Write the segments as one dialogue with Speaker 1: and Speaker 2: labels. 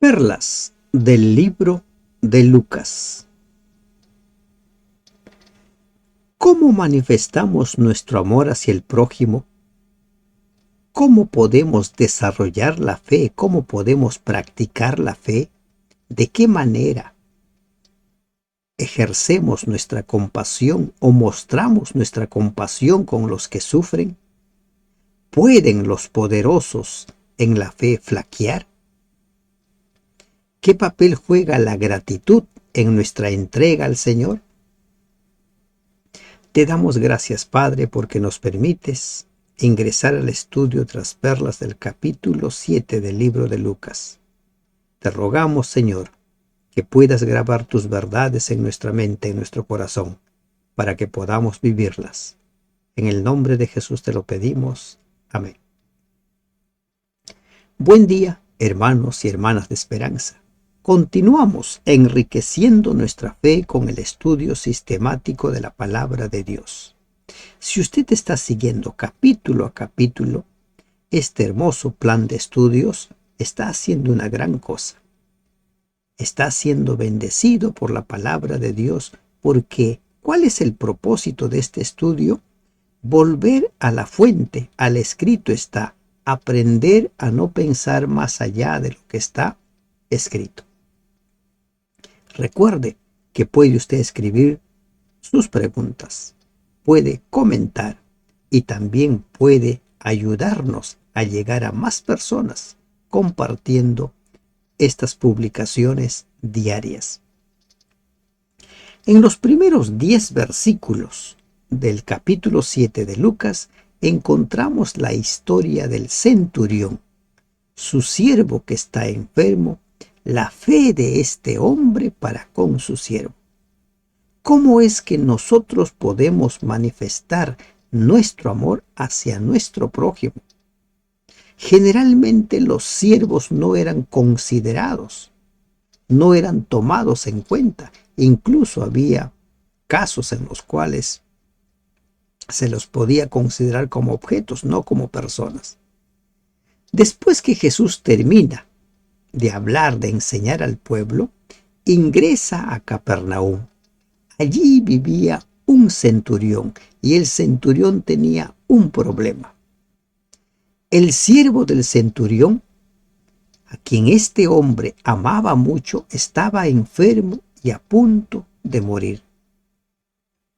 Speaker 1: Perlas del libro de Lucas. ¿Cómo manifestamos nuestro amor hacia el prójimo? ¿Cómo podemos desarrollar la fe? ¿Cómo podemos practicar la fe? ¿De qué manera ejercemos nuestra compasión o mostramos nuestra compasión con los que sufren? ¿Pueden los poderosos en la fe flaquear? ¿Qué papel juega la gratitud en nuestra entrega al Señor? Te damos gracias, Padre, porque nos permites ingresar al estudio tras perlas del capítulo 7 del libro de Lucas. Te rogamos, Señor, que puedas grabar tus verdades en nuestra mente, en nuestro corazón, para que podamos vivirlas. En el nombre de Jesús te lo pedimos. Amén. Buen día, hermanos y hermanas de esperanza. Continuamos enriqueciendo nuestra fe con el estudio sistemático de la palabra de Dios. Si usted está siguiendo capítulo a capítulo este hermoso plan de estudios, está haciendo una gran cosa. Está siendo bendecido por la palabra de Dios, porque ¿cuál es el propósito de este estudio? Volver a la fuente, al escrito está, aprender a no pensar más allá de lo que está escrito. Recuerde que puede usted escribir sus preguntas, puede comentar y también puede ayudarnos a llegar a más personas compartiendo estas publicaciones diarias. En los primeros 10 versículos del capítulo 7 de Lucas encontramos la historia del centurión, su siervo que está enfermo, la fe de este hombre para con su siervo. ¿Cómo es que nosotros podemos manifestar nuestro amor hacia nuestro prójimo? Generalmente los siervos no eran considerados, no eran tomados en cuenta. Incluso había casos en los cuales se los podía considerar como objetos, no como personas. Después que Jesús termina de hablar, de enseñar al pueblo, ingresa a Capernaum. Allí vivía un centurión y el centurión tenía un problema. El siervo del centurión, a quien este hombre amaba mucho, estaba enfermo y a punto de morir.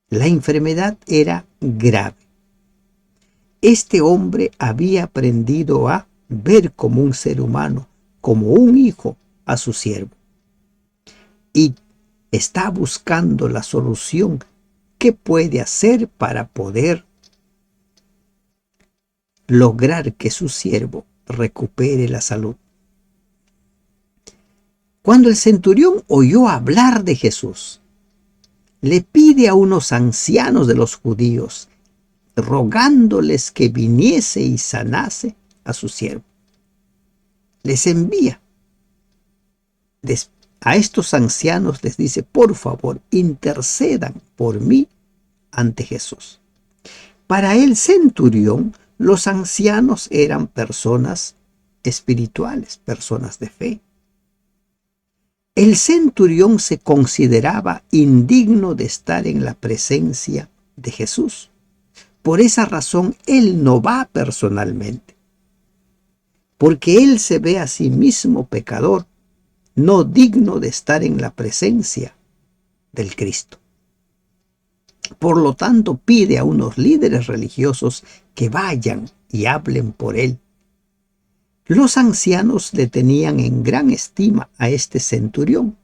Speaker 1: La enfermedad era grave. Este hombre había aprendido a ver como un ser humano, como un hijo a su siervo. Y está buscando la solución que puede hacer para poder lograr que su siervo recupere la salud. Cuando el centurión oyó hablar de Jesús, le pide a unos ancianos de los judíos, rogándoles que viniese y sanase a su siervo. Les envía a estos ancianos, les dice: por favor, intercedan por mí ante Jesús. Para el centurión, los ancianos eran personas espirituales, personas de fe. El centurión se consideraba indigno de estar en la presencia de Jesús. Por esa razón, él no va personalmente, porque él se ve a sí mismo pecador, no digno de estar en la presencia del Cristo. Por lo tanto, pide a unos líderes religiosos que vayan y hablen por él. Los ancianos le tenían en gran estima a este centurión.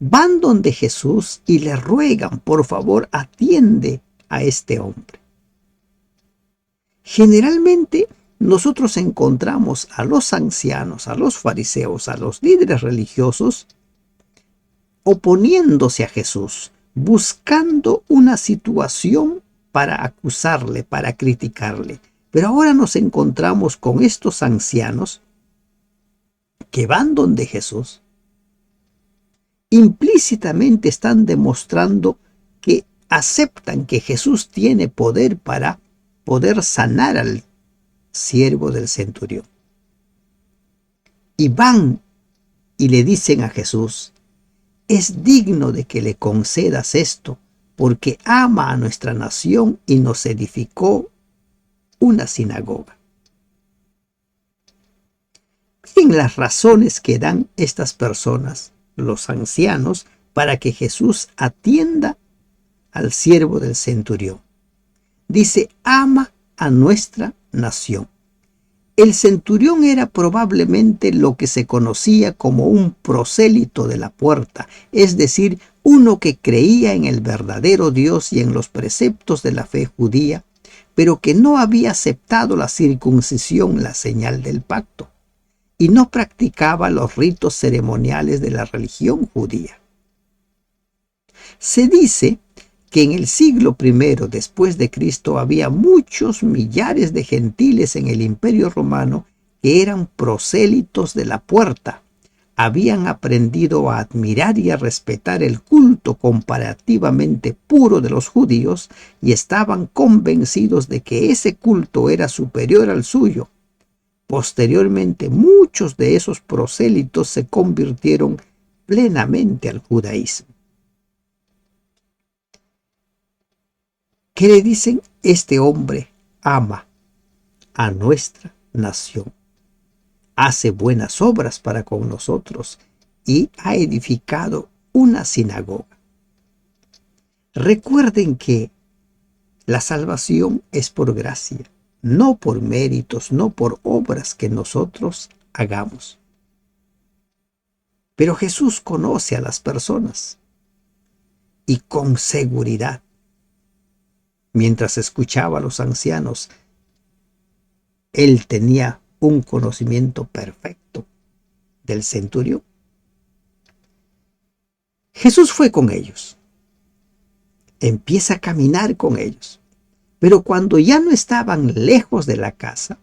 Speaker 1: Van donde Jesús y le ruegan: por favor, atiende a este hombre. Generalmente nosotros encontramos a los ancianos, a los fariseos, a los líderes religiosos oponiéndose a Jesús, buscando una situación para acusarle, para criticarle. Pero ahora nos encontramos con estos ancianos que van donde Jesús. Implícitamente están demostrando que aceptan que Jesús tiene poder para poder sanar al siervo del centurión. Y van y le dicen a Jesús: es digno de que le concedas esto, porque ama a nuestra nación y nos edificó una sinagoga. Miren las razones que dan estas personas, los ancianos, para que Jesús atienda al siervo del centurión. Dice: ama a nuestra nación. El centurión era probablemente lo que se conocía como un prosélito de la puerta, es decir, uno que creía en el verdadero Dios y en los preceptos de la fe judía, pero que no había aceptado la circuncisión, la señal del pacto, y no practicaba los ritos ceremoniales de la religión judía. Se dice que en el siglo I después de Cristo había muchos millares de gentiles en el Imperio Romano que eran prosélitos de la puerta. Habían aprendido a admirar y a respetar el culto comparativamente puro de los judíos y estaban convencidos de que ese culto era superior al suyo. Posteriormente, muchos de esos prosélitos se convirtieron plenamente al judaísmo. ¿Qué le dicen? Este hombre ama a nuestra nación, hace buenas obras para con nosotros y ha edificado una sinagoga. Recuerden que la salvación es por gracia, no por méritos, no por obras que nosotros hagamos. Pero Jesús conoce a las personas y con seguridad, mientras escuchaba a los ancianos, él tenía un conocimiento perfecto del centurión. Jesús fue con ellos, empieza a caminar con ellos, pero cuando ya no estaban lejos de la casa,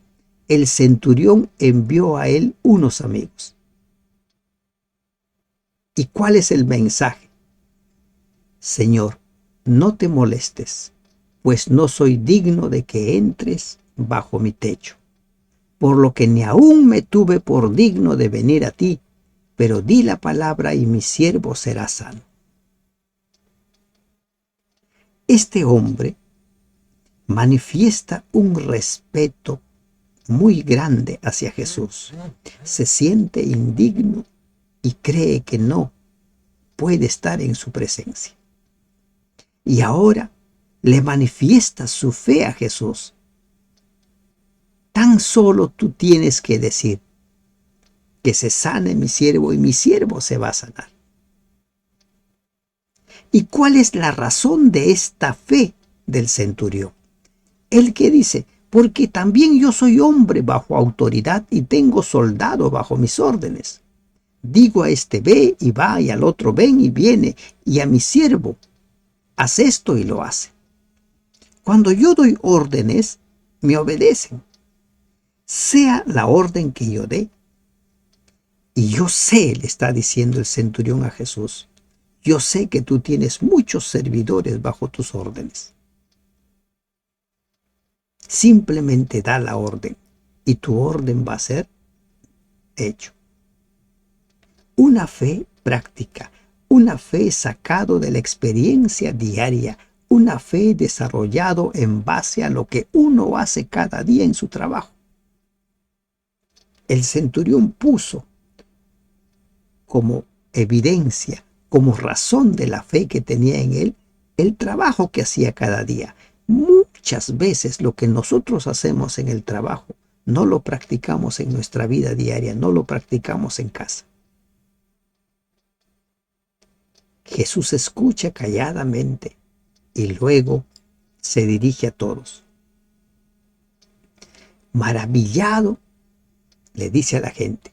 Speaker 1: el centurión envió a él unos amigos. ¿Y cuál es el mensaje? Señor, no te molestes, pues no soy digno de que entres bajo mi techo, por lo que ni aún me tuve por digno de venir a ti, pero di la palabra y mi siervo será sano. Este hombre manifiesta un respeto muy grande hacia Jesús. Se siente indigno y cree que no puede estar en su presencia. Y ahora le manifiesta su fe a Jesús. Tan solo tú tienes que decir: que se sane mi siervo y mi siervo se va a sanar. ¿Y cuál es la razón de esta fe del centurión? El que dice: porque también yo soy hombre bajo autoridad y tengo soldado bajo mis órdenes. Digo a este: ve y va, y al otro: ven y viene, y a mi siervo: haz esto, y lo hace. Cuando yo doy órdenes, me obedecen, sea la orden que yo dé. Y yo sé, le está diciendo el centurión a Jesús, yo sé que tú tienes muchos servidores bajo tus órdenes. Simplemente da la orden y tu orden va a ser hecho. Una fe práctica, una fe sacado de la experiencia diaria, una fe desarrollado en base a lo que uno hace cada día en su trabajo. El centurión puso como evidencia, como razón de la fe que tenía en él, el trabajo que hacía cada día. Muchas veces lo que nosotros hacemos en el trabajo no lo practicamos en nuestra vida diaria, no lo practicamos en casa. Jesús escucha calladamente y luego se dirige a todos. Maravillado, le dice a la gente: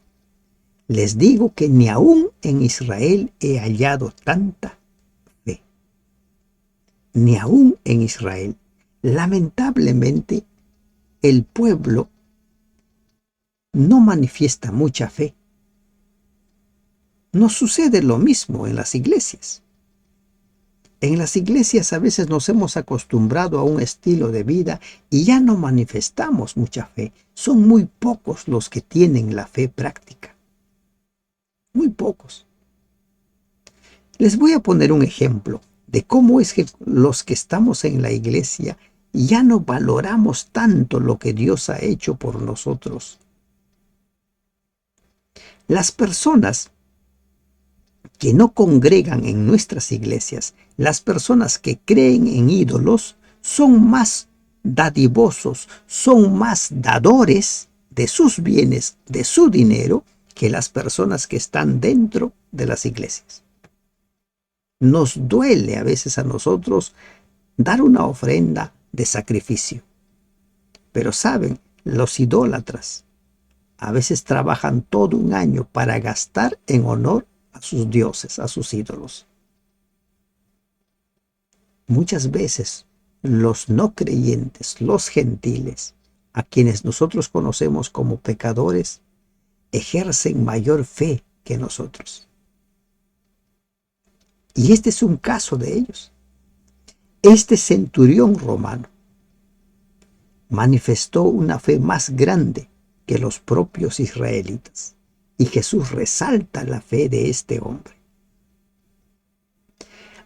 Speaker 1: les digo que ni aún en Israel he hallado tanta fe. Ni aún en Israel. Lamentablemente, el pueblo no manifiesta mucha fe. Nos sucede lo mismo en las iglesias. En las iglesias a veces nos hemos acostumbrado a un estilo de vida y ya no manifestamos mucha fe. Son muy pocos los que tienen la fe práctica. muy pocos. Les voy a poner un ejemplo de cómo es que los que estamos en la iglesia ya no valoramos tanto lo que Dios ha hecho por nosotros. Las personas que no congregan en nuestras iglesias, las personas que creen en ídolos, son más dadivosos, son más dadores de sus bienes, de su dinero, que las personas que están dentro de las iglesias. Nos duele a veces a nosotros dar una ofrenda de sacrificio. Pero saben, los idólatras a veces trabajan todo un año para gastar en honor a sus dioses, a sus ídolos. Muchas veces los no creyentes, los gentiles, a quienes nosotros conocemos como pecadores, ejercen mayor fe que nosotros. Y este es un caso de ellos. Este centurión romano manifestó una fe más grande que los propios israelitas. Y Jesús resalta la fe de este hombre.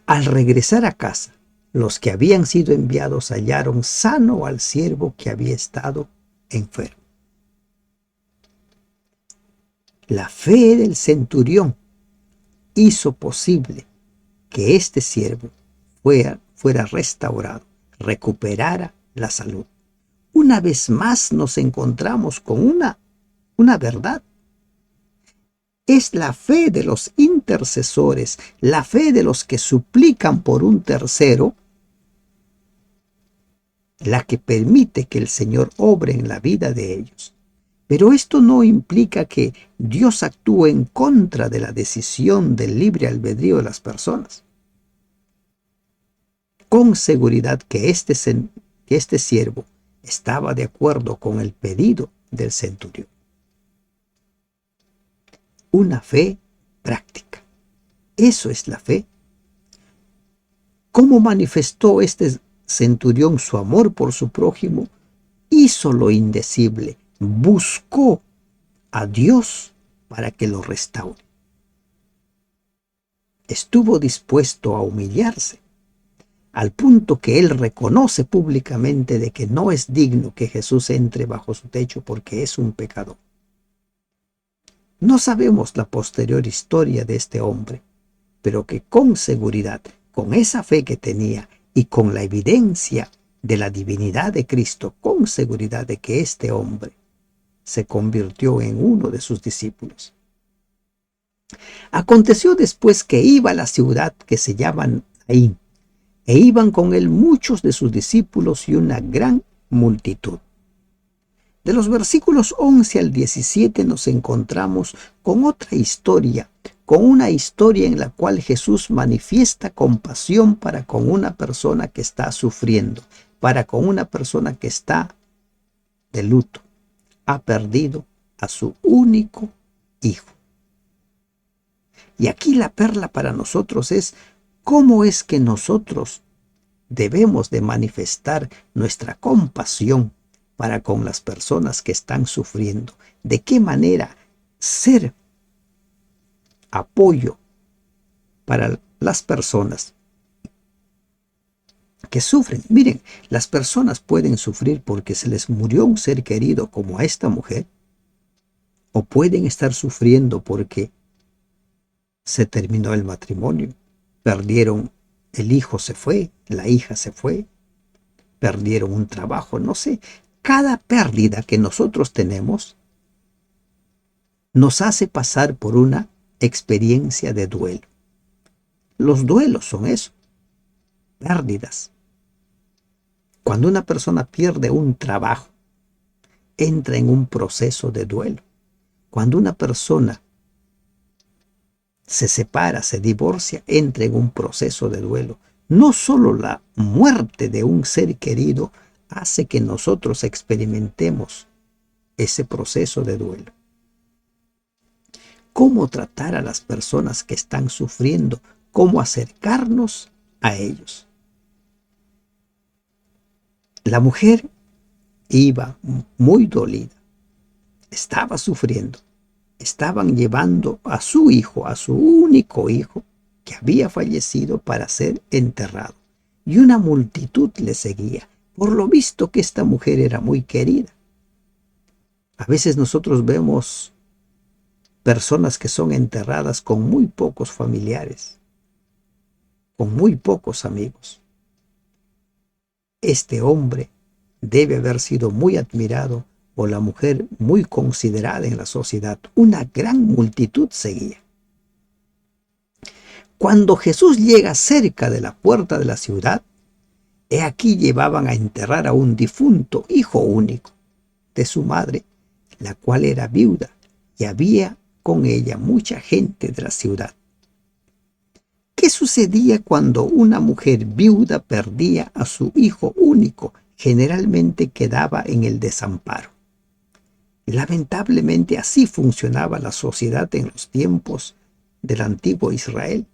Speaker 1: Al regresar a casa, los que habían sido enviados hallaron sano al siervo que había estado enfermo. La fe del centurión hizo posible que este siervo fuera restaurado, recuperara la salud. Una vez más nos encontramos con una verdad. Es la fe de los intercesores, la fe de los que suplican por un tercero, la que permite que el Señor obre en la vida de ellos. Pero esto no implica que Dios actúe en contra de la decisión del libre albedrío de las personas. Con seguridad que este siervo estaba de acuerdo con el pedido del centurión. Una fe práctica. Eso es la fe. ¿Cómo manifestó este centurión su amor por su prójimo? Hizo lo indecible. Buscó a Dios para que lo restaure. Estuvo dispuesto a humillarse, al punto que él reconoce públicamente de que no es digno que Jesús entre bajo su techo porque es un pecador. No sabemos la posterior historia de este hombre, pero que con seguridad, con esa fe que tenía y con la evidencia de la divinidad de Cristo, con seguridad de que este hombre se convirtió en uno de sus discípulos. Aconteció después que iba a la ciudad que se llama Naín, e iban con él muchos de sus discípulos y una gran multitud. De los versículos 11 al 17 nos encontramos con otra historia, con una historia en la cual Jesús manifiesta compasión para con una persona que está sufriendo, para con una persona que está de luto. Ha perdido a su único hijo. Y aquí la perla para nosotros es cómo es que nosotros debemos de manifestar nuestra compasión para con las personas que están sufriendo. De qué manera ser apoyo para las personas que sufren. Miren, las personas pueden sufrir porque se les murió un ser querido como a esta mujer, o pueden estar sufriendo porque se terminó el matrimonio, perdieron, el hijo se fue, la hija se fue, perdieron un trabajo, no sé. Cada pérdida que nosotros tenemos nos hace pasar por una experiencia de duelo. Los duelos son eso, pérdidas. Cuando una persona pierde un trabajo, entra en un proceso de duelo. Cuando una persona se separa, se divorcia, entra en un proceso de duelo. No solo la muerte de un ser querido hace que nosotros experimentemos ese proceso de duelo. ¿Cómo tratar a las personas que están sufriendo? ¿Cómo acercarnos a ellos? La mujer iba muy dolida, estaba sufriendo, estaban llevando a su hijo, a su único hijo, que había fallecido para ser enterrado. Y una multitud le seguía, por lo visto que esta mujer era muy querida. A veces nosotros vemos personas que son enterradas con muy pocos familiares, con muy pocos amigos. Este hombre debe haber sido muy admirado o la mujer muy considerada en la sociedad. Una gran multitud seguía. Cuando Jesús llega cerca de la puerta de la ciudad, he aquí llevaban a enterrar a un difunto hijo único de su madre, la cual era viuda, y había con ella mucha gente de la ciudad. ¿Qué sucedía cuando una mujer viuda perdía a su hijo único? Generalmente quedaba en el desamparo. Lamentablemente así funcionaba la sociedad en los tiempos del antiguo Israel.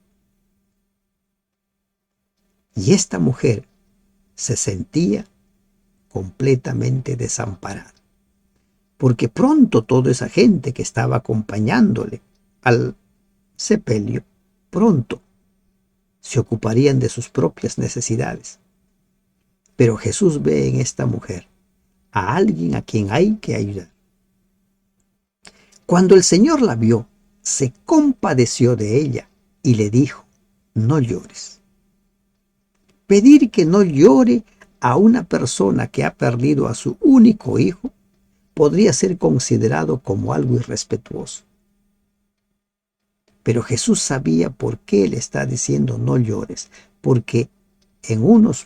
Speaker 1: Y esta mujer se sentía completamente desamparada, porque pronto toda esa gente que estaba acompañándole al sepelio, pronto se ocuparían de sus propias necesidades. Pero Jesús ve en esta mujer a alguien a quien hay que ayudar. Cuando el Señor la vio, se compadeció de ella y le dijo: no llores. Pedir que no llore a una persona que ha perdido a su único hijo podría ser considerado como algo irrespetuoso. Pero Jesús sabía por qué le está diciendo no llores, porque en unos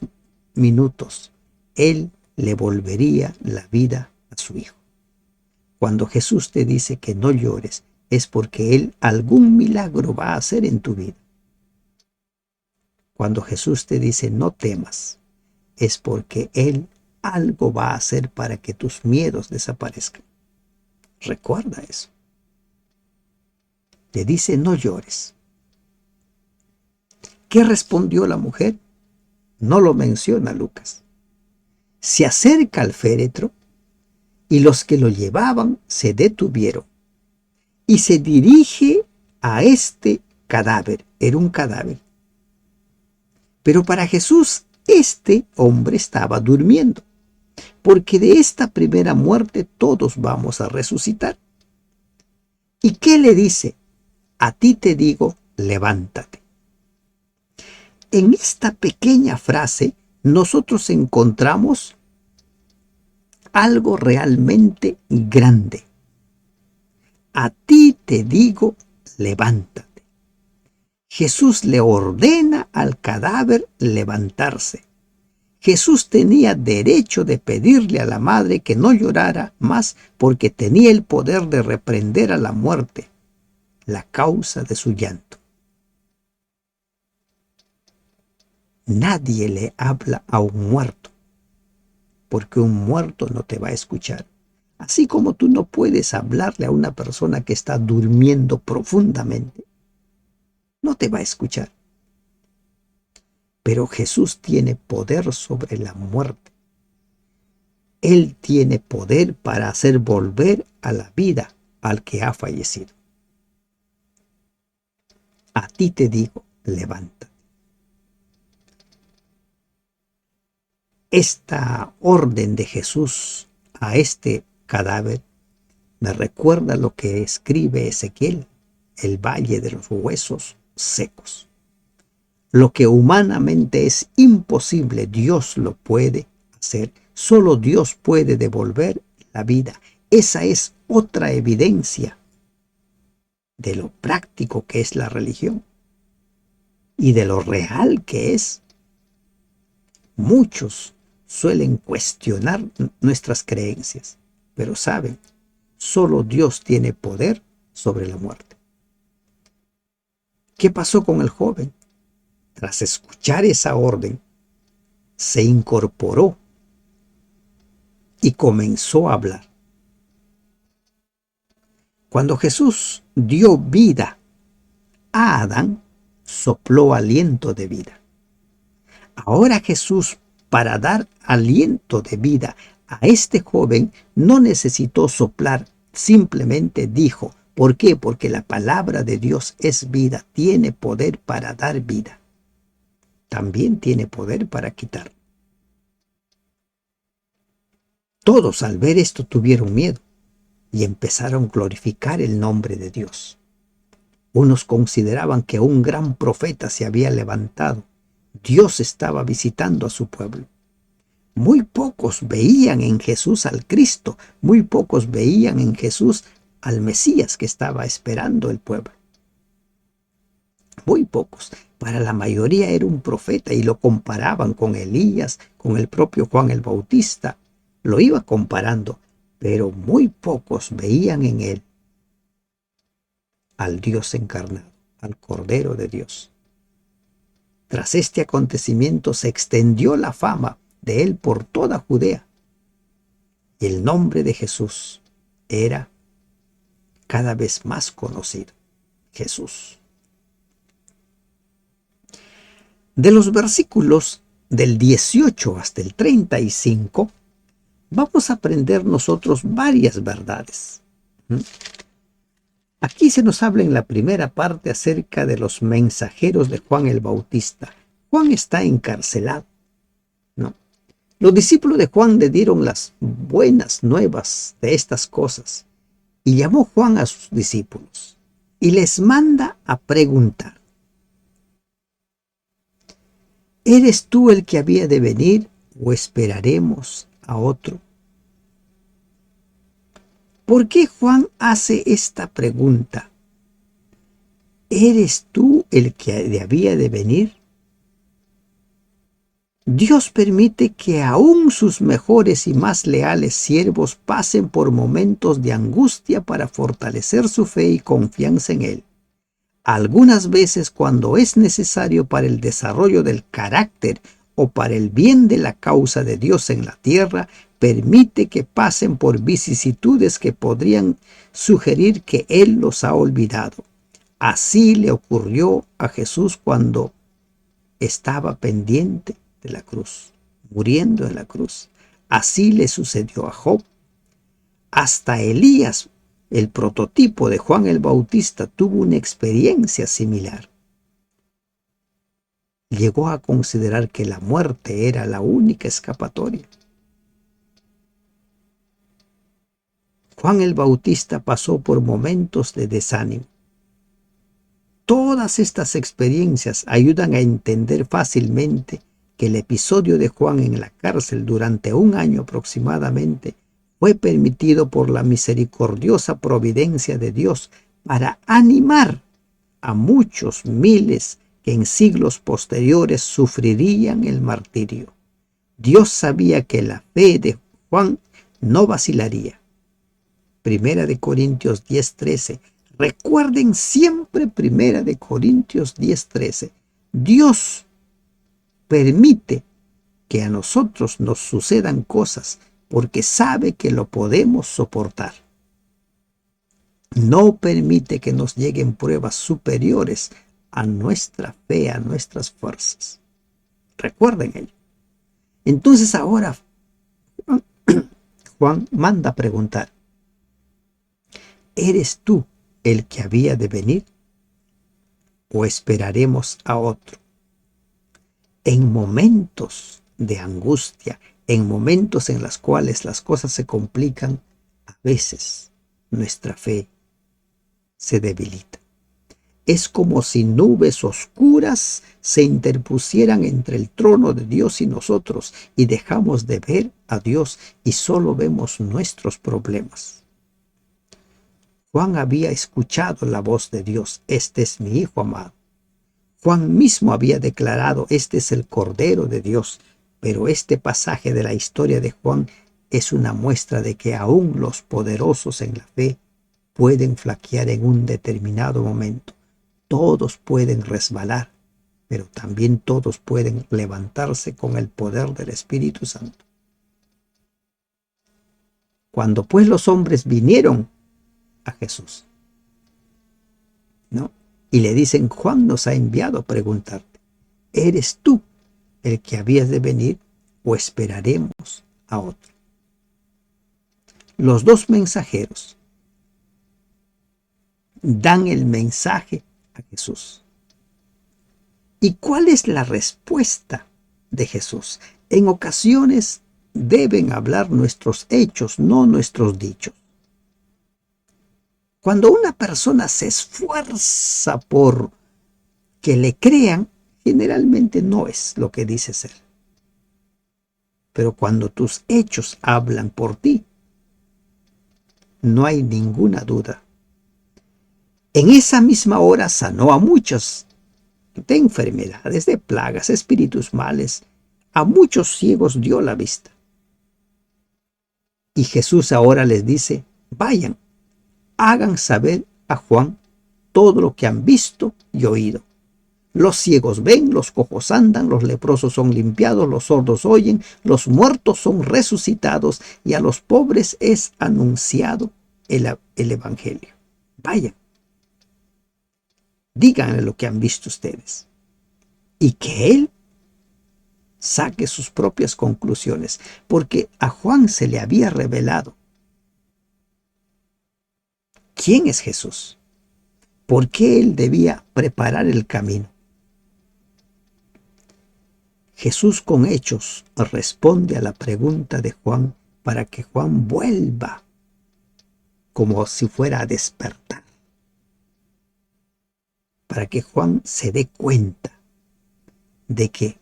Speaker 1: minutos Él le volvería la vida a su hijo. Cuando Jesús te dice que no llores, es porque Él algún milagro va a hacer en tu vida. Cuando Jesús te dice no temas, es porque Él algo va a hacer para que tus miedos desaparezcan. Recuerda eso. Le dice no llores. ¿Qué respondió la mujer? No lo menciona Lucas. Se acerca al féretro y los que lo llevaban se detuvieron y se dirige a este cadáver. Era un cadáver. Pero para Jesús este hombre estaba durmiendo, porque de esta primera muerte todos vamos a resucitar. ¿Y qué le dice? A ti te digo, levántate. En esta pequeña frase nosotros encontramos algo realmente grande. A ti te digo, levántate. Jesús le ordena al cadáver levantarse. Jesús tenía derecho de pedirle a la madre que no llorara más porque tenía el poder de reprender a la muerte, la causa de su llanto. Nadie le habla a un muerto, porque un muerto no te va a escuchar. Así como tú no puedes hablarle a una persona que está durmiendo profundamente, no te va a escuchar. Pero Jesús tiene poder sobre la muerte. Él tiene poder para hacer volver a la vida al que ha fallecido. A ti te digo, levántate. Esta orden de Jesús a este cadáver me recuerda lo que escribe Ezequiel, el valle de los huesos secos. Lo que humanamente es imposible, Dios lo puede hacer. Solo Dios puede devolver la vida. Esa es otra evidencia de lo práctico que es la religión y de lo real que es. Muchos suelen cuestionar nuestras creencias, pero saben, solo Dios tiene poder sobre la muerte. ¿Qué pasó con el joven? Tras escuchar esa orden, se incorporó y comenzó a hablar. Cuando Jesús dio vida a Adán, sopló aliento de vida. Ahora Jesús, para dar aliento de vida a este joven, no necesitó soplar, simplemente dijo: ¿Por qué? Porque la palabra de Dios es vida, tiene poder para dar vida. También tiene poder para quitar. Todos al ver esto tuvieron miedo y empezaron a glorificar el nombre de Dios. Unos consideraban que un gran profeta se había levantado. Dios estaba visitando a su pueblo. Muy pocos veían en Jesús al Cristo, muy pocos veían en Jesús al Mesías que estaba esperando el pueblo. Muy pocos. Para la mayoría era un profeta y lo comparaban con Elías, con el propio Juan el Bautista. Lo iba comparando, pero muy pocos veían en él al Dios encarnado, al Cordero de Dios. Tras este acontecimiento se extendió la fama de él por toda Judea y el nombre de Jesús era cada vez más conocido. Jesús. De los versículos del 18 hasta el 35, vamos a aprender nosotros varias verdades. Aquí se nos habla en la primera parte acerca de los mensajeros de Juan el Bautista. Juan está encarcelado, ¿no? Los discípulos de Juan le dieron las buenas nuevas de estas cosas y llamó Juan a sus discípulos y les manda a preguntar: ¿eres tú el que había de venir o esperaremos a otro? ¿Por qué Juan hace esta pregunta? ¿Eres tú el que había de venir? Dios permite que aún sus mejores y más leales siervos pasen por momentos de angustia para fortalecer su fe y confianza en Él. Algunas veces, cuando es necesario para el desarrollo del carácter o para el bien de la causa de Dios en la tierra, permite que pasen por vicisitudes que podrían sugerir que Él los ha olvidado. Así le ocurrió a Jesús cuando estaba pendiente de la cruz, muriendo en la cruz. Así le sucedió a Job. Hasta Elías, el prototipo de Juan el Bautista, tuvo una experiencia similar. Llegó a considerar que la muerte era la única escapatoria. Juan el Bautista pasó por momentos de desánimo. Todas estas experiencias ayudan a entender fácilmente que el episodio de Juan en la cárcel durante un año aproximadamente fue permitido por la misericordiosa providencia de Dios para animar a muchos miles que en siglos posteriores sufrirían el martirio. Dios sabía que la fe de Juan no vacilaría. Primera de Corintios 10:13. Recuerden siempre Primera de Corintios 10:13. Dios permite que a nosotros nos sucedan cosas porque sabe que lo podemos soportar. No permite que nos lleguen pruebas superiores a nuestra fe, a nuestras fuerzas. Recuerden ello. Entonces ahora Juan manda a preguntar: ¿eres tú el que había de venir o esperaremos a otro? En momentos de angustia, en momentos en los cuales las cosas se complican, a veces nuestra fe se debilita. Es como si nubes oscuras se interpusieran entre el trono de Dios y nosotros y dejamos de ver a Dios y solo vemos nuestros problemas. Juan había escuchado la voz de Dios: este es mi Hijo amado. Juan mismo había declarado: este es el Cordero de Dios. Pero este pasaje de la historia de Juan es una muestra de que aún los poderosos en la fe pueden flaquear en un determinado momento. Todos pueden resbalar, pero también todos pueden levantarse con el poder del Espíritu Santo. Cuando pues los hombres vinieron a Jesús, ¿no?, y le dicen: Juan nos ha enviado a preguntarte, ¿eres tú el que habías de venir o esperaremos a otro? Los dos mensajeros dan el mensaje a Jesús. ¿Y cuál es la respuesta de Jesús? En ocasiones deben hablar nuestros hechos, no nuestros dichos. Cuando una persona se esfuerza por que le crean, generalmente no es lo que dice ser. Pero cuando tus hechos hablan por ti, no hay ninguna duda. En esa misma hora sanó a muchos de enfermedades, de plagas, espíritus males. A muchos ciegos dio la vista. Y Jesús ahora les dice, vayan, hagan saber a Juan todo lo que han visto y oído. Los ciegos ven, los cojos andan, los leprosos son limpiados, los sordos oyen, los muertos son resucitados y a los pobres es anunciado el Evangelio. Vayan, díganle lo que han visto ustedes y que Él saque sus propias conclusiones, porque a Juan se le había revelado quién es Jesús, por qué Él debía preparar el camino. Jesús con hechos responde a la pregunta de Juan para que Juan vuelva como si fuera a despertar, para que Juan se dé cuenta de que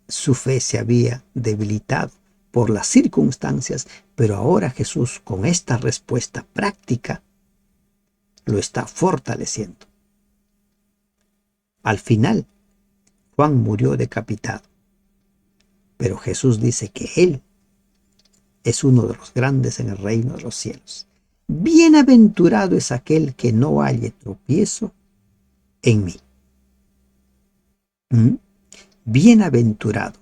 Speaker 1: su fe se había debilitado por las circunstancias, pero ahora Jesús con esta respuesta práctica lo está fortaleciendo. Al final, Juan murió decapitado, pero Jesús dice que Él es uno de los grandes en el reino de los cielos. Bienaventurado es aquel que no halle tropiezo en mí. Bienaventurado,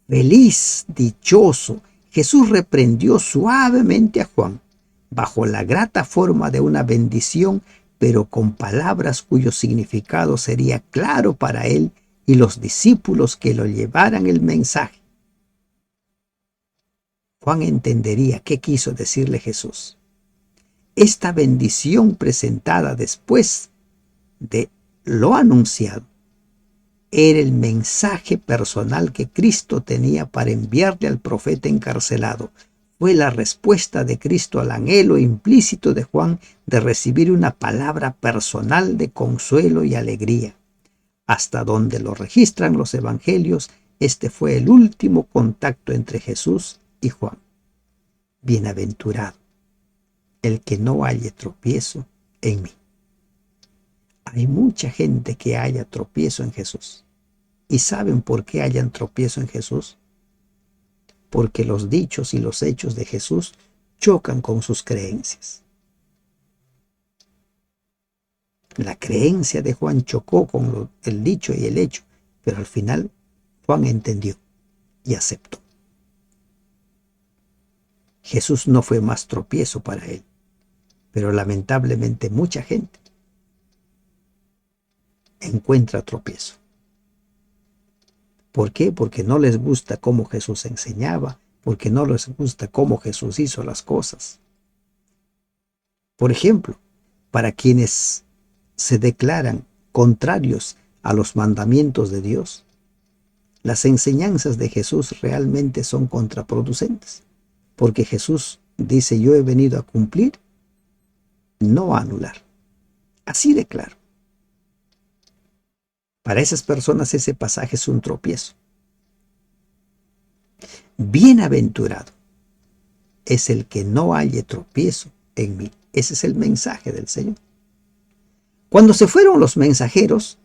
Speaker 1: feliz, dichoso. Jesús reprendió suavemente a Juan, bajo la grata forma de una bendición, pero con palabras cuyo significado sería claro para él y los discípulos que lo llevaran el mensaje. Juan entendería qué quiso decirle Jesús. Esta bendición presentada después de lo anunciado era el mensaje personal que Cristo tenía para enviarle al profeta encarcelado. Fue la respuesta de Cristo al anhelo implícito de Juan de recibir una palabra personal de consuelo y alegría. Hasta donde lo registran los evangelios, este fue el último contacto entre Jesús y Juan. Bienaventurado el que no halle tropiezo en mí. Hay mucha gente que haya tropiezo en Jesús. ¿Y saben por qué hayan tropiezo en Jesús? Porque los dichos y los hechos de Jesús chocan con sus creencias. La creencia de Juan chocó con el dicho y el hecho, pero al final Juan entendió y aceptó. Jesús no fue más tropiezo para él, pero lamentablemente mucha gente encuentra tropiezo. ¿Por qué? Porque no les gusta cómo Jesús enseñaba, porque no les gusta cómo Jesús hizo las cosas. Por ejemplo, para quienes se declaran contrarios a los mandamientos de Dios, las enseñanzas de Jesús realmente son contraproducentes, porque Jesús dice: yo he venido a cumplir, no a anular. Así de claro. Para esas personas ese pasaje es un tropiezo. Bienaventurado es el que no halle tropiezo en mí. Ese es el mensaje del Señor. Cuando se fueron los mensajeros,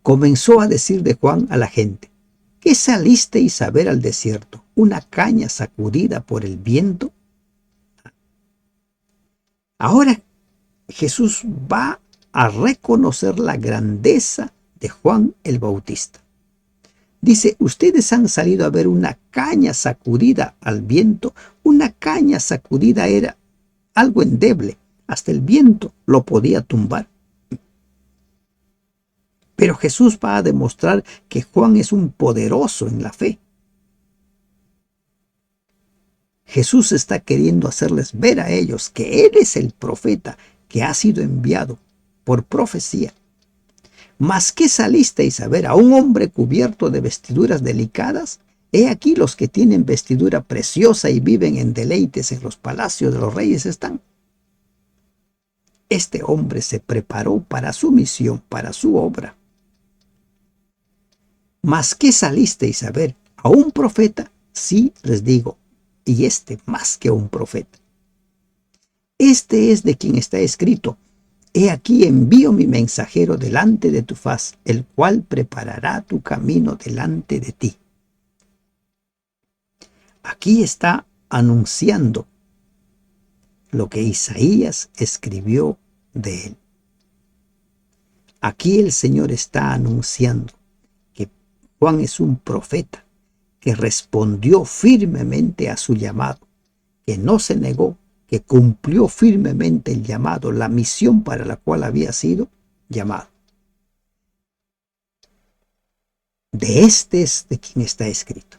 Speaker 1: comenzó a decir de Juan a la gente: ¿qué salisteis a ver al desierto? ¿Una caña sacudida por el viento? Ahora Jesús va a reconocer la grandeza de Juan el Bautista. Dice: ustedes han salido a ver una caña sacudida al viento. Una caña sacudida era algo endeble, hasta el viento lo podía tumbar. Pero Jesús va a demostrar que Juan es un poderoso en la fe. Jesús está queriendo hacerles ver a ellos que Él es el profeta que ha sido enviado por profecía. ¿Mas qué salisteis a ver a un hombre cubierto de vestiduras delicadas? He aquí los que tienen vestidura preciosa y viven en deleites en los palacios de los reyes están. Este hombre se preparó para su misión, para su obra. ¿Mas qué salisteis a ver a un profeta? Sí, les digo, y este más que un profeta. Este es de quien está escrito: He aquí envío mi mensajero delante de tu faz, el cual preparará tu camino delante de ti. Aquí está anunciando lo que Isaías escribió de él. Aquí el Señor está anunciando que Juan es un profeta que respondió firmemente a su llamado, que no se negó, que cumplió firmemente el llamado, la misión para la cual había sido llamado. De este es de quien está escrito,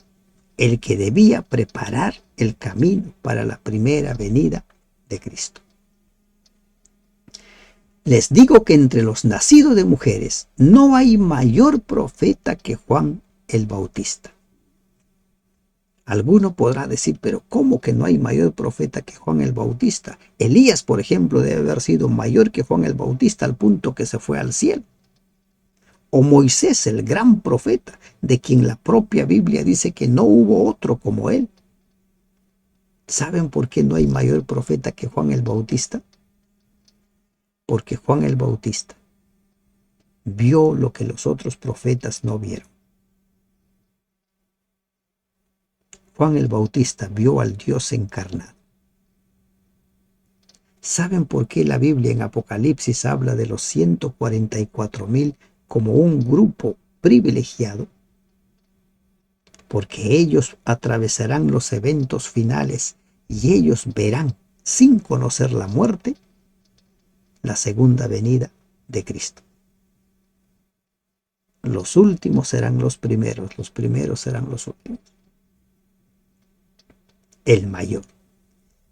Speaker 1: el que debía preparar el camino para la primera venida de Cristo. Les digo que entre los nacidos de mujeres no hay mayor profeta que Juan el Bautista. Alguno podrá decir, pero ¿cómo que no hay mayor profeta que Juan el Bautista? Elías, por ejemplo, debe haber sido mayor que Juan el Bautista al punto que se fue al cielo. O Moisés, el gran profeta, de quien la propia Biblia dice que no hubo otro como él. ¿Saben por qué no hay mayor profeta que Juan el Bautista? Porque Juan el Bautista vio lo que los otros profetas no vieron. Juan el Bautista vio al Dios encarnado. ¿Saben por qué la Biblia en Apocalipsis habla de los 144,000 como un grupo privilegiado? Porque ellos atravesarán los eventos finales y ellos verán, sin conocer la muerte, la segunda venida de Cristo. Los últimos serán los primeros serán los últimos. El mayor.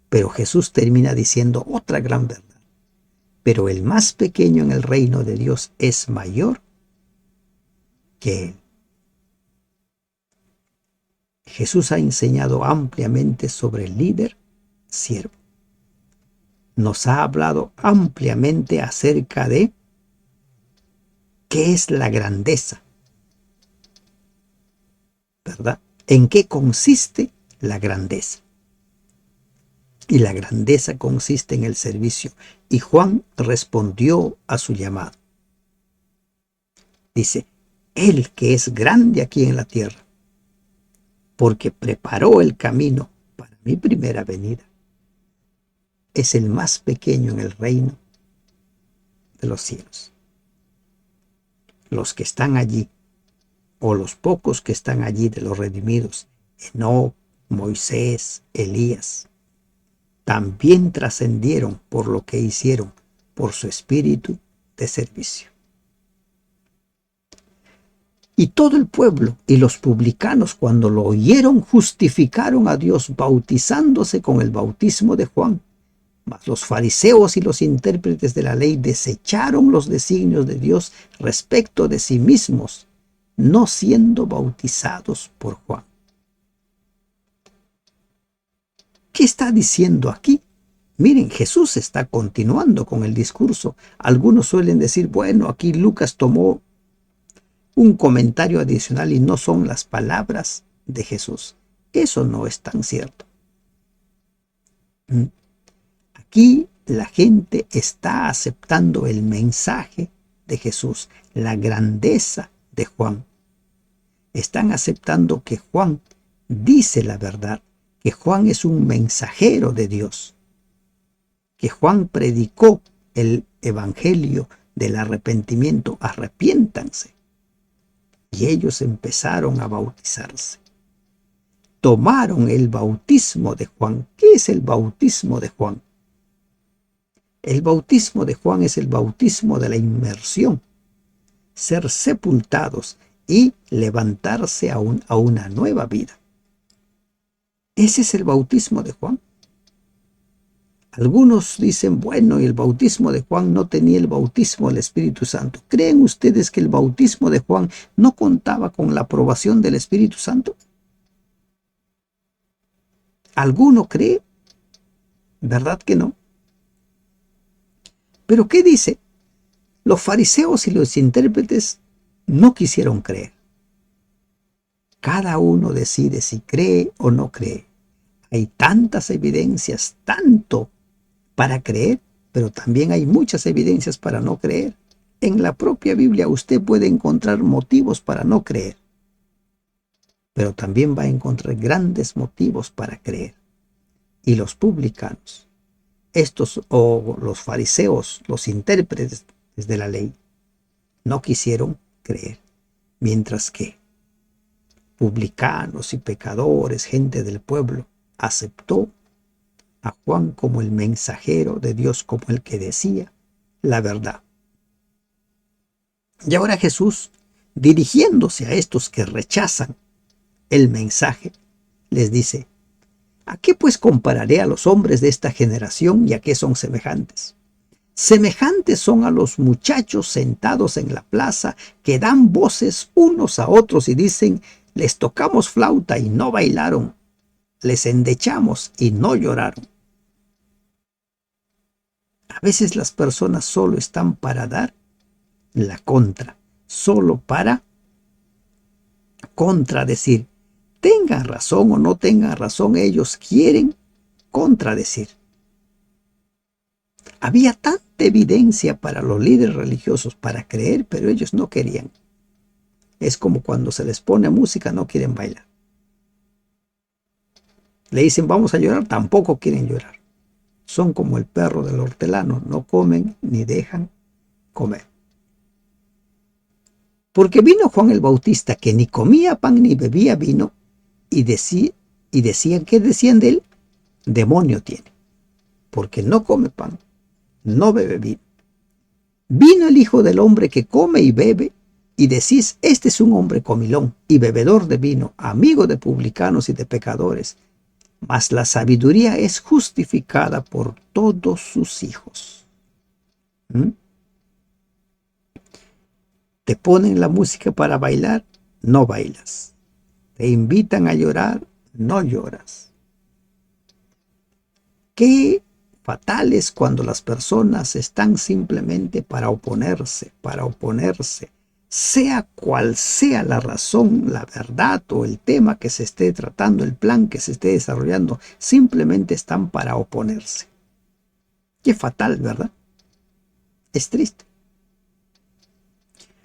Speaker 1: Pero Jesús termina diciendo otra gran verdad. Pero el más pequeño en el reino de Dios es mayor que él. Jesús ha enseñado ampliamente sobre el líder siervo. Nos ha hablado ampliamente acerca de qué es la grandeza, ¿verdad? ¿En qué consiste la grandeza? Y la grandeza consiste en el servicio. Y Juan respondió a su llamado. Dice, Él que es grande aquí en la tierra, porque preparó el camino para mi primera venida, es el más pequeño en el reino de los cielos. Los que están allí, o los pocos que están allí de los redimidos, Enoc, Moisés, Elías, también trascendieron por lo que hicieron, por su espíritu de servicio. Y todo el pueblo y los publicanos, cuando lo oyeron, justificaron a Dios bautizándose con el bautismo de Juan. Mas los fariseos y los intérpretes de la ley desecharon los designios de Dios respecto de sí mismos, no siendo bautizados por Juan. ¿Qué está diciendo aquí? Miren, Jesús está continuando con el discurso. Algunos suelen decir, bueno, aquí Lucas tomó un comentario adicional y no son las palabras de Jesús. Eso no es tan cierto. Aquí la gente está aceptando el mensaje de Jesús, la grandeza de Juan. Están aceptando que Juan dice la verdad, que Juan es un mensajero de Dios, que Juan predicó el evangelio del arrepentimiento, arrepiéntanse. Y ellos empezaron a bautizarse. Tomaron el bautismo de Juan. ¿Qué es el bautismo de Juan? El bautismo de Juan es el bautismo de la inmersión, ser sepultados y levantarse a una nueva vida. Ese es el bautismo de Juan. Algunos dicen, bueno, y el bautismo de Juan no tenía el bautismo del Espíritu Santo. ¿Creen ustedes que el bautismo de Juan no contaba con la aprobación del Espíritu Santo? ¿Alguno cree? ¿Verdad que no? Pero ¿qué dice? Los fariseos y los intérpretes no quisieron creer. Cada uno decide si cree o no cree. Hay tantas evidencias, tanto para creer, pero también hay muchas evidencias para no creer. En la propia Biblia usted puede encontrar motivos para no creer, pero también va a encontrar grandes motivos para creer. Y los publicanos, estos o los fariseos, los intérpretes de la ley, no quisieron creer, mientras que publicanos y pecadores, gente del pueblo, aceptó a Juan como el mensajero de Dios, como el que decía la verdad. Y ahora Jesús, dirigiéndose a estos que rechazan el mensaje, les dice: ¿a qué pues compararé a los hombres de esta generación y a qué son semejantes? Semejantes son a los muchachos sentados en la plaza que dan voces unos a otros y dicen: les tocamos flauta y no bailaron, les endechamos y no lloraron. A veces las personas solo están para dar la contra, solo para contradecir. Tengan razón o no tengan razón, ellos quieren contradecir. Había tanta evidencia para los líderes religiosos para creer, pero ellos no querían. Es como cuando se les pone música, no quieren bailar. Le dicen vamos a llorar, tampoco quieren llorar. Son como el perro del hortelano, no comen ni dejan comer. Porque vino Juan el Bautista, que ni comía pan ni bebía vino, y decían, ¿qué decían de él? Demonio tiene, porque no come pan, no bebe vino. Vino el Hijo del Hombre que come y bebe, y decís, este es un hombre comilón y bebedor de vino, amigo de publicanos y de pecadores. Mas la sabiduría es justificada por todos sus hijos. ¿Mm? Te ponen la música para bailar, no bailas. Te invitan a llorar, no lloras. Qué fatal es cuando las personas están simplemente para oponerse, sea cual sea la razón, la verdad o el tema que se esté tratando, el plan que se esté desarrollando, simplemente están para oponerse. Qué fatal, ¿verdad? Es triste.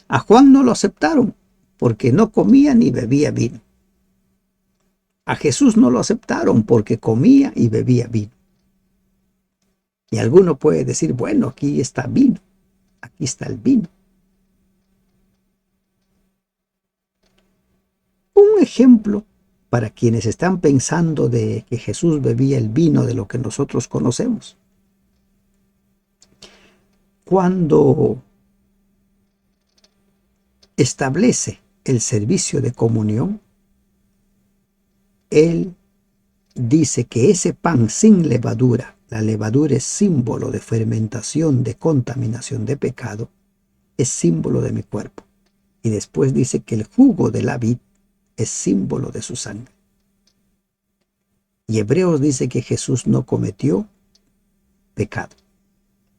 Speaker 1: A Juan no lo aceptaron porque no comía ni bebía vino. A Jesús no lo aceptaron porque comía y bebía vino. Y alguno puede decir, bueno, aquí está vino, aquí está el vino. Un ejemplo para quienes están pensando de que Jesús bebía el vino de lo que nosotros conocemos. Cuando establece el servicio de comunión, Él dice que ese pan sin levadura, la levadura es símbolo de fermentación, de contaminación, de pecado, es símbolo de mi cuerpo. Y después dice que el jugo de la vid es símbolo de su sangre. Y Hebreos dice que Jesús no cometió pecado,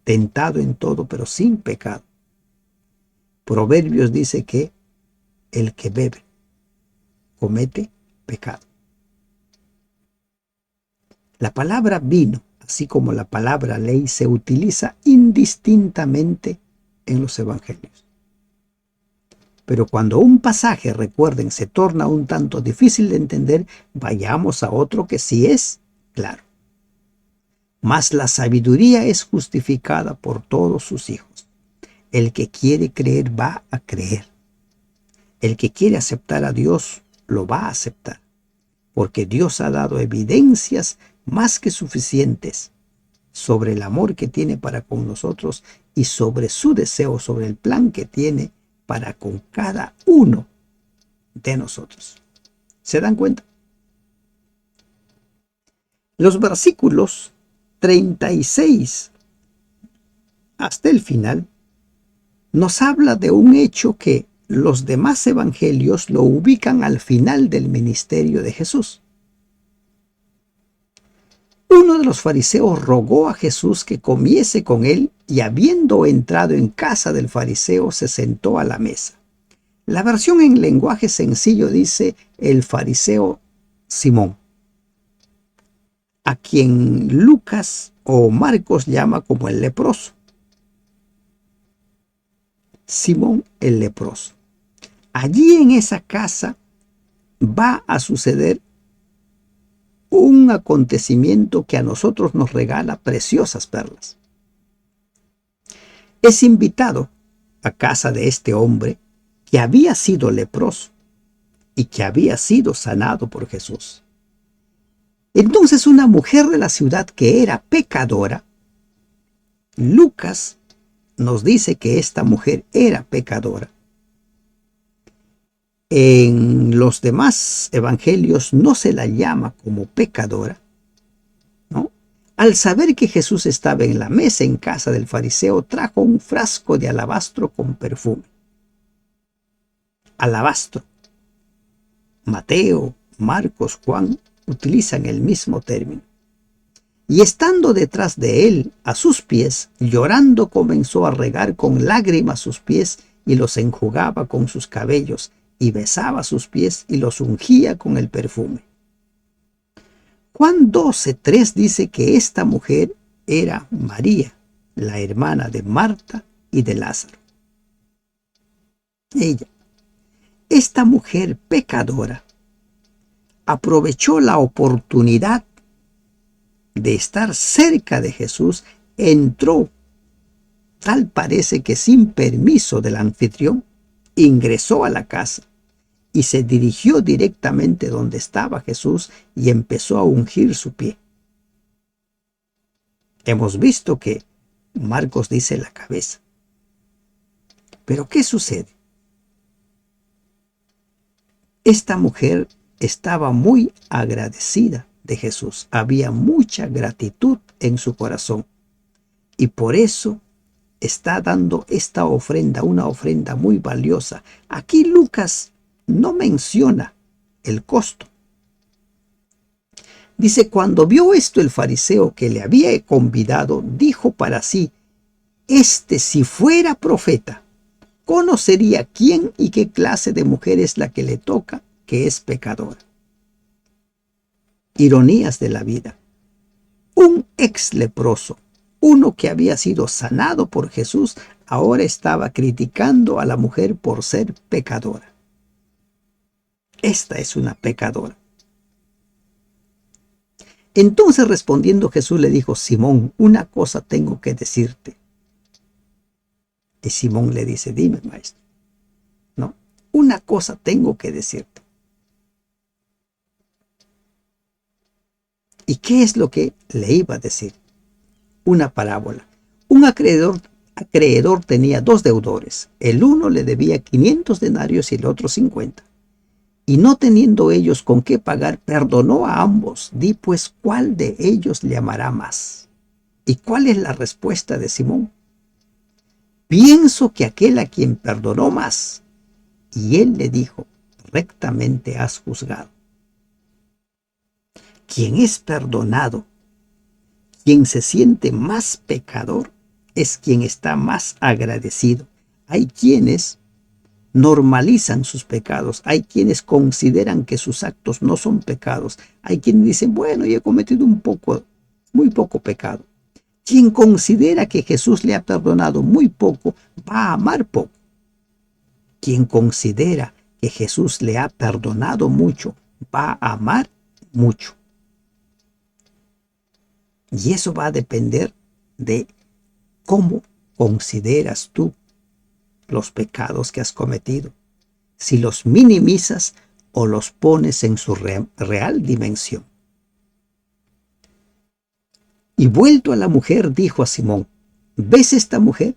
Speaker 1: tentado en todo, pero sin pecado. Proverbios dice que el que bebe comete pecado. La palabra vino, así como la palabra ley, se utiliza indistintamente en los evangelios. Pero cuando un pasaje, recuerden, se torna un tanto difícil de entender, vayamos a otro que sí es claro. Mas la sabiduría es justificada por todos sus hijos. El que quiere creer va a creer. El que quiere aceptar a Dios lo va a aceptar, porque Dios ha dado evidencias más que suficientes sobre el amor que tiene para con nosotros y sobre su deseo, sobre el plan que tiene para con cada uno de nosotros. ¿Se dan cuenta? Los versículos 36 hasta el final nos habla de un hecho que los demás evangelios lo ubican al final del ministerio de Jesús. Uno de los fariseos rogó a Jesús que comiese con él y habiendo entrado en casa del fariseo se sentó a la mesa. La versión en lenguaje sencillo dice el fariseo Simón, a quien Lucas o Marcos llama como el leproso. Simón el leproso. Allí en esa casa va a suceder un acontecimiento que a nosotros nos regala preciosas perlas. Es invitado a casa de este hombre que había sido leproso y que había sido sanado por Jesús. Entonces una mujer de la ciudad que era pecadora, Lucas nos dice que esta mujer era pecadora. En los demás evangelios no se la llama como pecadora, ¿no? Al saber que Jesús estaba en la mesa en casa del fariseo, trajo un frasco de alabastro con perfume. Alabastro. Mateo, Marcos, Juan utilizan el mismo término. Y estando detrás de él, a sus pies, llorando comenzó a regar con lágrimas sus pies y los enjugaba con sus cabellos y besaba sus pies y los ungía con el perfume. Juan 12:3 dice que esta mujer era María, la hermana de Marta y de Lázaro. Esta mujer pecadora, aprovechó la oportunidad de estar cerca de Jesús, entró, tal parece que sin permiso del anfitrión, ingresó a la casa y se dirigió directamente donde estaba Jesús y empezó a ungir su pie. Hemos visto que Marcos dice la cabeza. Pero ¿qué sucede? Esta mujer estaba muy agradecida de Jesús. Había mucha gratitud en su corazón. Y por eso está dando esta ofrenda, una ofrenda muy valiosa. Aquí Lucas no menciona el costo. Dice, cuando vio esto el fariseo que le había convidado, dijo para sí, si fuera profeta, conocería quién y qué clase de mujer es la que le toca, que es pecadora. Ironías de la vida. Un ex leproso, uno que había sido sanado por Jesús, ahora estaba criticando a la mujer por ser pecadora. Esta es una pecadora. Entonces respondiendo Jesús le dijo, Simón, una cosa tengo que decirte. Y Simón le dice, dime, maestro. No, una cosa tengo que decirte. ¿Y qué es lo que le iba a decir? Una parábola. Un acreedor tenía dos deudores. El uno le debía 500 denarios y el otro 50. Y no teniendo ellos con qué pagar, perdonó a ambos. Di pues, ¿cuál de ellos le amará más? ¿Y cuál es la respuesta de Simón? Pienso que aquel a quien perdonó más. Y él le dijo, rectamente has juzgado. Quien es perdonado, quien se siente más pecador, es quien está más agradecido. Hay quienes normalizan sus pecados, hay quienes consideran que sus actos no son pecados, hay quienes dicen, bueno, yo he cometido muy poco pecado. Quien considera que Jesús le ha perdonado muy poco, va a amar poco. Quien considera que Jesús le ha perdonado mucho, va a amar mucho. Y eso va a depender de cómo consideras tú los pecados que has cometido. Si los minimizas o los pones en su real dimensión. Y vuelto a la mujer, dijo a Simón, ¿ves esta mujer?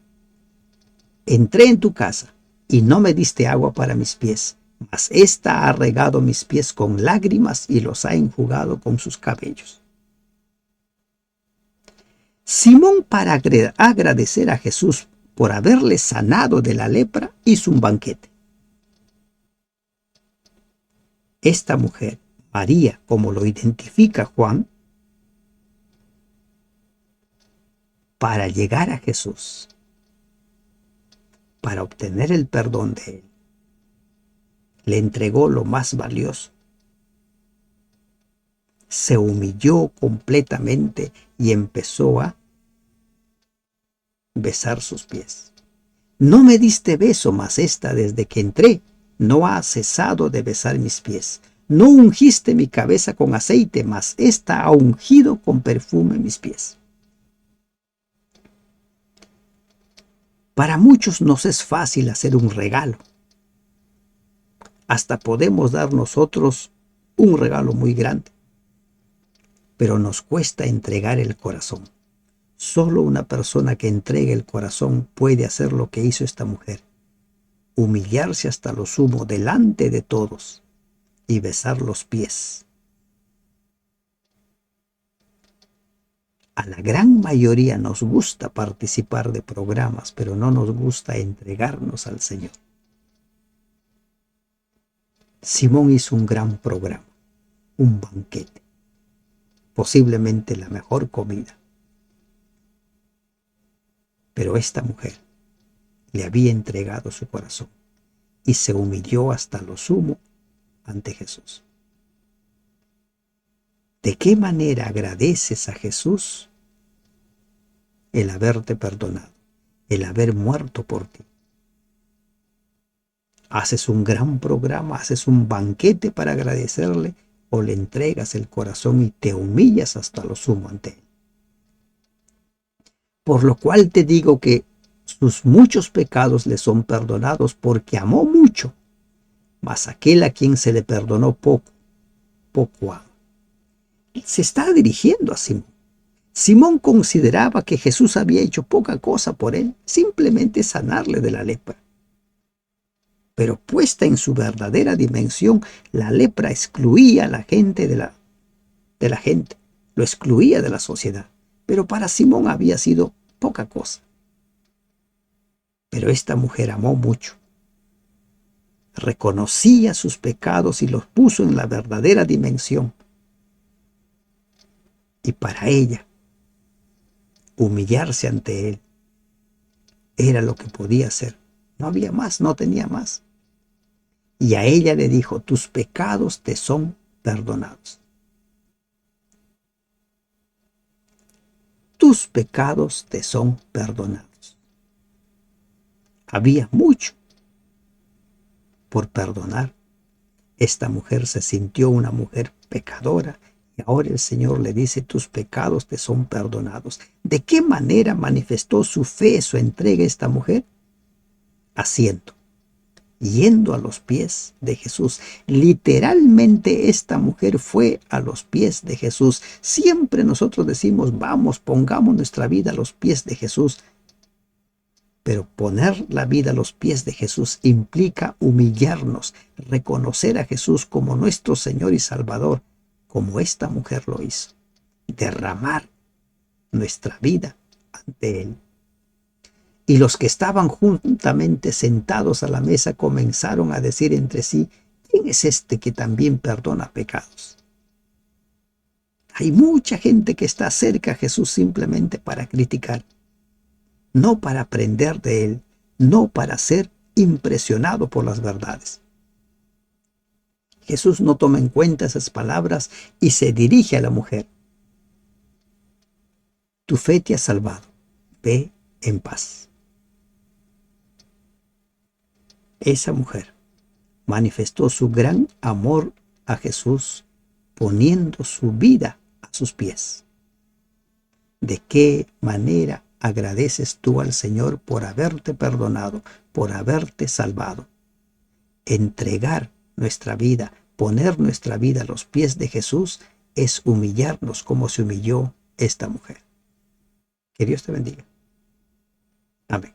Speaker 1: Entré en tu casa y no me diste agua para mis pies, mas ésta ha regado mis pies con lágrimas y los ha enjugado con sus cabellos. Simón, para agradecer a Jesús por haberle sanado de la lepra, hizo un banquete. Esta mujer, María, como lo identifica Juan, para llegar a Jesús, para obtener el perdón de él, le entregó lo más valioso. Se humilló completamente y empezó a besar sus pies. No me diste beso, mas esta desde que entré no ha cesado de besar mis pies. No ungiste mi cabeza con aceite, mas esta ha ungido con perfume mis pies. Para muchos nos es fácil hacer un regalo. Hasta podemos dar nosotros un regalo muy grande, pero nos cuesta entregar el corazón. Solo una persona que entregue el corazón puede hacer lo que hizo esta mujer: humillarse hasta lo sumo delante de todos y besar los pies. A la gran mayoría nos gusta participar de programas, pero no nos gusta entregarnos al Señor. Simón hizo un gran programa, un banquete, posiblemente la mejor comida. Pero esta mujer le había entregado su corazón y se humilló hasta lo sumo ante Jesús. ¿De qué manera agradeces a Jesús el haberte perdonado, el haber muerto por ti? ¿Haces un gran programa, haces un banquete para agradecerle, o le entregas el corazón y te humillas hasta lo sumo ante él? Por lo cual te digo que sus muchos pecados le son perdonados, porque amó mucho, mas aquel a quien se le perdonó poco, poco ama. Se está dirigiendo a Simón. Simón consideraba que Jesús había hecho poca cosa por él, simplemente sanarle de la lepra. Pero puesta en su verdadera dimensión, la lepra excluía a la gente de la gente, lo excluía de la sociedad. Pero para Simón había sido poca cosa. Pero esta mujer amó mucho. Reconocía sus pecados y los puso en la verdadera dimensión. Y para ella, humillarse ante él era lo que podía hacer. No había más, no tenía más. Y a ella le dijo: tus pecados te son perdonados. Tus pecados te son perdonados. Había mucho por perdonar. Esta mujer se sintió una mujer pecadora, y ahora el Señor le dice: tus pecados te son perdonados. ¿De qué manera manifestó su fe, su entrega esta mujer? Haciendo, yendo a los pies de Jesús. Literalmente esta mujer fue a los pies de Jesús. Siempre nosotros decimos: vamos, pongamos nuestra vida a los pies de Jesús. Pero poner la vida a los pies de Jesús implica humillarnos, reconocer a Jesús como nuestro Señor y Salvador, como esta mujer lo hizo. Derramar nuestra vida ante Él. Y los que estaban juntamente sentados a la mesa comenzaron a decir entre sí: ¿quién es este que también perdona pecados? Hay mucha gente que está cerca a Jesús simplemente para criticar, no para aprender de Él, no para ser impresionado por las verdades. Jesús no toma en cuenta esas palabras y se dirige a la mujer: tu fe te ha salvado, ve en paz. Esa mujer manifestó su gran amor a Jesús poniendo su vida a sus pies. ¿De qué manera agradeces tú al Señor por haberte perdonado, por haberte salvado? Entregar nuestra vida, poner nuestra vida a los pies de Jesús, es humillarnos como se humilló esta mujer. Que Dios te bendiga. Amén.